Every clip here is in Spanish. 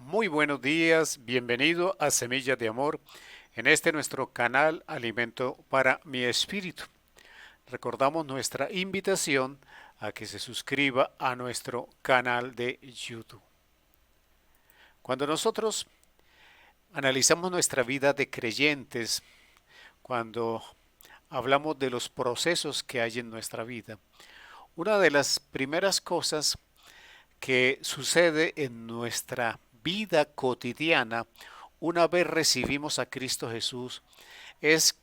Muy buenos días, bienvenido a Semillas de Amor, en este nuestro canal Alimento para mi Espíritu. Recordamos nuestra invitación a que se suscriba a nuestro canal de YouTube. Cuando nosotros analizamos nuestra vida de creyentes, cuando hablamos de los procesos que hay en nuestra vida, una de las primeras cosas que sucede en nuestra vida cotidiana una vez recibimos a Cristo Jesús es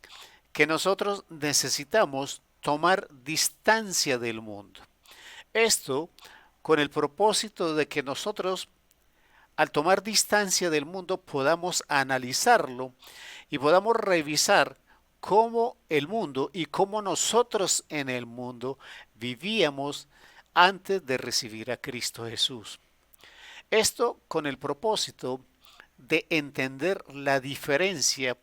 que nosotros necesitamos tomar distancia del mundo. Esto con el propósito de que nosotros al tomar distancia del mundo podamos analizarlo y podamos revisar cómo el mundo y cómo nosotros en el mundo vivíamos antes de recibir a Cristo Jesús. Esto con el propósito de entender la diferencia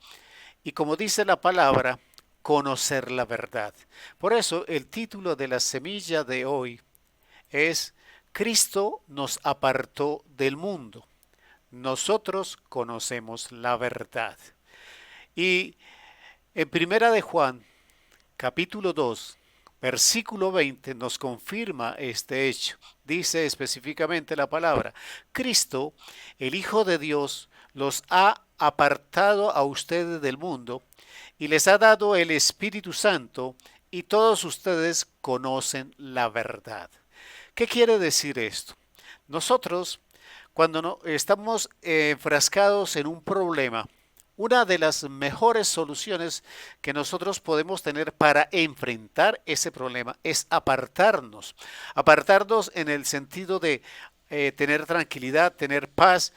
y, como dice la palabra, conocer la verdad. Por eso el título de la semilla de hoy es Cristo nos apartó del mundo. Nosotros conocemos la verdad. Y en Primera de Juan, capítulo 2, versículo 20 nos confirma este hecho. Dice específicamente la palabra, Cristo, el Hijo de Dios, los ha apartado a ustedes del mundo y les ha dado el Espíritu Santo y todos ustedes conocen la verdad. ¿Qué quiere decir esto? Nosotros, cuando no, estamos enfrascados en un problema, una de las mejores soluciones que nosotros podemos tener para enfrentar ese problema es apartarnos. Apartarnos en el sentido de tener tranquilidad, tener paz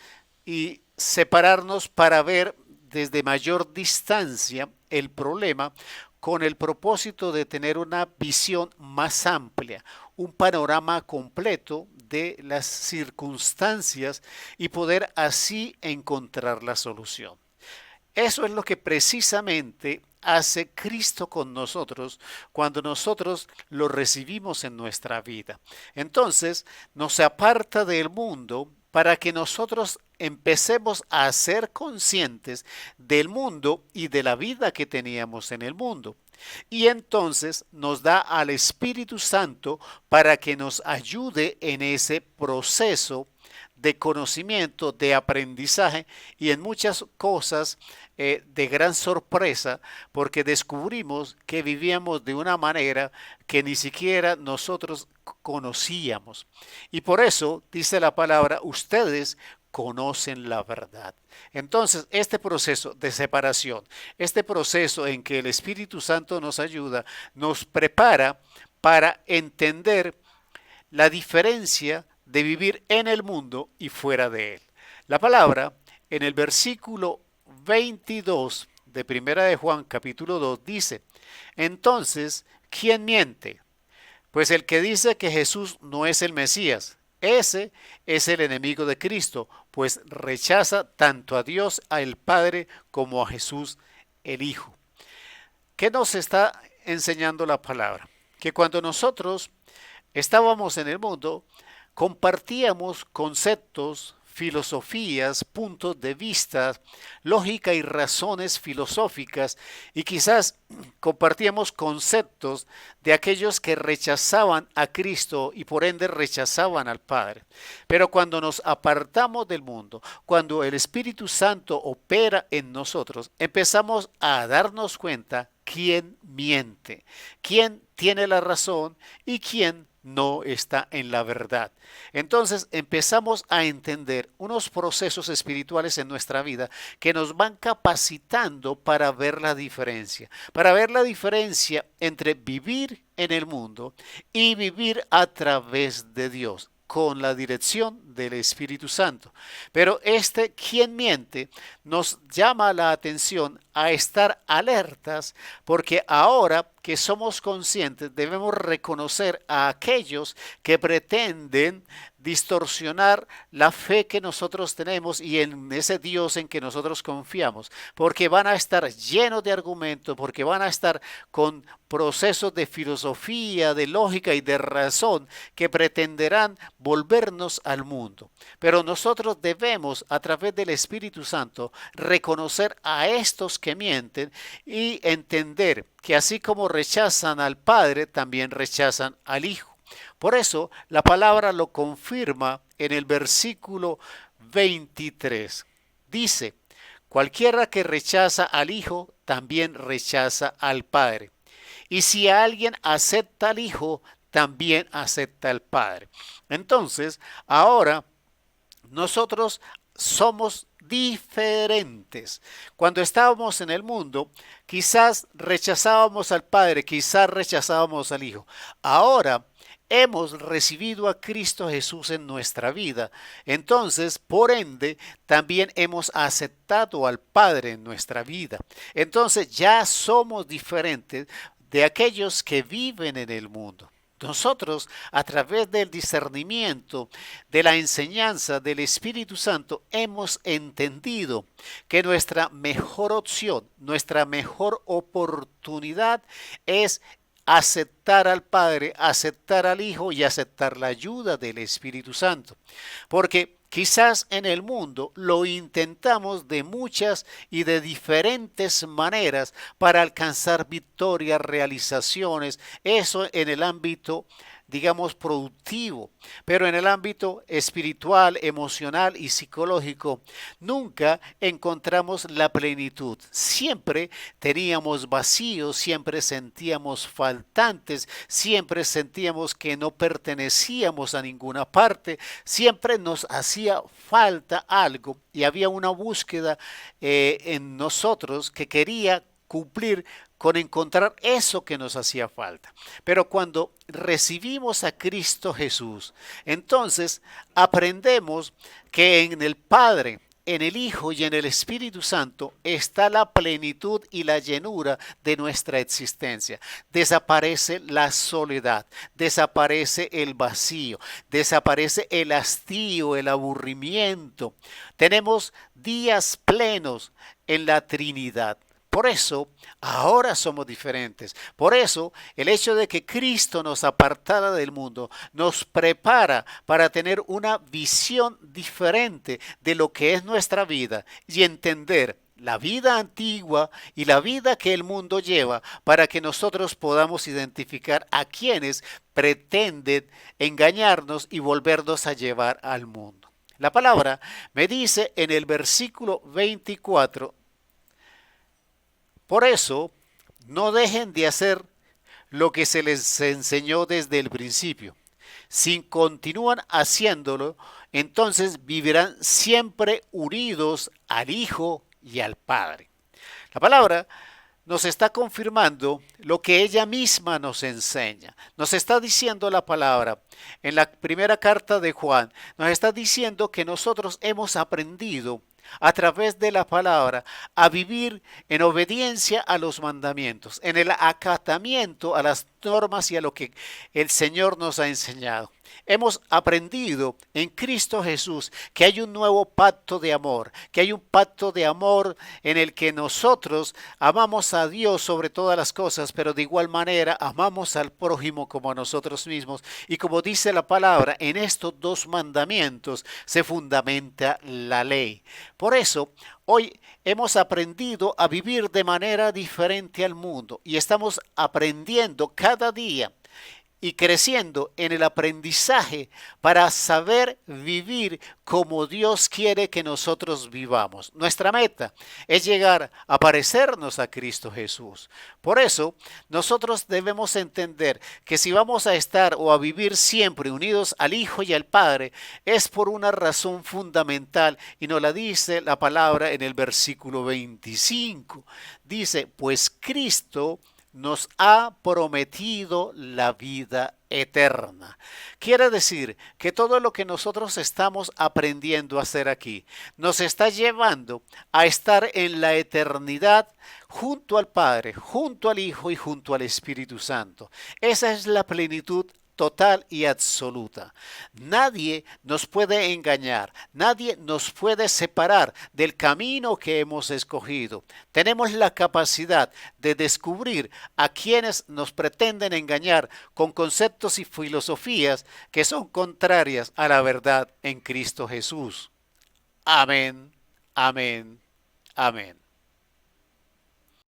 y separarnos para ver desde mayor distancia el problema con el propósito de tener una visión más amplia, un panorama completo de las circunstancias y poder así encontrar la solución. Eso es lo que precisamente hace Cristo con nosotros cuando nosotros lo recibimos en nuestra vida. Entonces nos aparta del mundo para que nosotros empecemos a ser conscientes del mundo y de la vida que teníamos en el mundo. Y entonces nos da al Espíritu Santo para que nos ayude en ese proceso de conocimiento, de aprendizaje y en muchas cosas de gran sorpresa porque descubrimos que vivíamos de una manera que ni siquiera nosotros conocíamos. Y por eso dice la palabra, ustedes conocen la verdad. Entonces, este proceso de separación, este proceso en que el Espíritu Santo nos ayuda, nos prepara para entender la diferencia de vivir en el mundo y fuera de él. La palabra en el versículo 22 de Primera de Juan capítulo 2 dice, entonces, ¿quién miente? Pues el que dice que Jesús no es el Mesías, ese es el enemigo de Cristo, pues rechaza tanto a Dios, al Padre, como a Jesús, el Hijo. ¿Qué nos está enseñando la palabra? Que cuando nosotros estábamos en el mundo, compartíamos conceptos, filosofías, puntos de vista, lógica y razones filosóficas y quizás compartíamos conceptos de aquellos que rechazaban a Cristo y por ende rechazaban al Padre. Pero cuando nos apartamos del mundo, cuando el Espíritu Santo opera en nosotros, empezamos a darnos cuenta quién miente, quién tiene la razón y quién no está en la verdad. Entonces empezamos a entender unos procesos espirituales en nuestra vida que nos van capacitando para ver la diferencia entre vivir en el mundo y vivir a través de Dios con la dirección del Espíritu Santo. Pero quien miente nos llama la atención a estar alertas porque ahora que somos conscientes debemos reconocer a aquellos que pretenden distorsionar la fe que nosotros tenemos y en ese Dios en que nosotros confiamos, porque van a estar llenos de argumentos, porque van a estar con procesos de filosofía, de lógica y de razón que pretenderán volvernos al mundo. Pero nosotros debemos, a través del Espíritu Santo, reconocer a estos que mienten y entender que así como rechazan al Padre, también rechazan al Hijo. Por eso la palabra lo confirma en el versículo 23. Dice, cualquiera que rechaza al Hijo, también rechaza al Padre. Y si alguien acepta al Hijo, también acepta al Padre. Entonces, ahora nosotros somos diferentes. Cuando estábamos en el mundo, quizás rechazábamos al Padre, quizás rechazábamos al Hijo. Ahora hemos recibido a Cristo Jesús en nuestra vida. Entonces, por ende, también hemos aceptado al Padre en nuestra vida. Entonces, ya somos diferentes de aquellos que viven en el mundo. Nosotros, a través del discernimiento, de la enseñanza del Espíritu Santo, hemos entendido que nuestra mejor opción, nuestra mejor oportunidad es aceptar al Padre, aceptar al Hijo y aceptar la ayuda del Espíritu Santo. Porque quizás en el mundo lo intentamos de muchas y de diferentes maneras para alcanzar victorias, realizaciones, eso en el ámbito, digamos, productivo, pero en el ámbito espiritual, emocional y psicológico nunca encontramos la plenitud. Siempre teníamos vacíos, siempre sentíamos faltantes, siempre sentíamos que no pertenecíamos a ninguna parte, siempre nos hacía falta algo y había una búsqueda en nosotros que quería cumplir con encontrar eso que nos hacía falta. Pero cuando recibimos a Cristo Jesús, entonces aprendemos que en el Padre, en el Hijo y en el Espíritu Santo está la plenitud y la llenura de nuestra existencia. Desaparece la soledad, desaparece el vacío, desaparece el hastío, el aburrimiento. Tenemos días plenos en la Trinidad. Por eso, ahora somos diferentes. Por eso, el hecho de que Cristo nos apartara del mundo nos prepara para tener una visión diferente de lo que es nuestra vida y entender la vida antigua y la vida que el mundo lleva para que nosotros podamos identificar a quienes pretenden engañarnos y volvernos a llevar al mundo. La palabra me dice en el versículo 24, por eso, no dejen de hacer lo que se les enseñó desde el principio. Si continúan haciéndolo, entonces vivirán siempre unidos al Hijo y al Padre. La palabra nos está confirmando lo que ella misma nos enseña. Nos está diciendo la palabra en la primera carta de Juan, nos está diciendo que nosotros hemos aprendido a través de la palabra a vivir en obediencia a los mandamientos, en el acatamiento a las normas y a lo que el Señor nos ha enseñado. Hemos aprendido en Cristo Jesús que hay un nuevo pacto de amor, que hay un pacto de amor en el que nosotros amamos a Dios sobre todas las cosas, pero de igual manera amamos al prójimo como a nosotros mismos. Y como dice la palabra, en estos dos mandamientos se fundamenta la ley. Por eso, hoy hemos aprendido a vivir de manera diferente al mundo y estamos aprendiendo cada día y creciendo en el aprendizaje para saber vivir como Dios quiere que nosotros vivamos. Nuestra meta es llegar a parecernos a Cristo Jesús. Por eso, nosotros debemos entender que si vamos a estar o a vivir siempre unidos al Hijo y al Padre, es por una razón fundamental y nos la dice la palabra en el versículo 25. Dice, pues Cristo nos ha prometido la vida eterna. Quiere decir que todo lo que nosotros estamos aprendiendo a hacer aquí nos está llevando a estar en la eternidad junto al Padre, junto al Hijo y junto al Espíritu Santo. Esa es la plenitud total y absoluta. Nadie nos puede engañar, nadie nos puede separar del camino que hemos escogido. Tenemos la capacidad de descubrir a quienes nos pretenden engañar con conceptos y filosofías que son contrarias a la verdad en Cristo Jesús. Amén, amén, amén.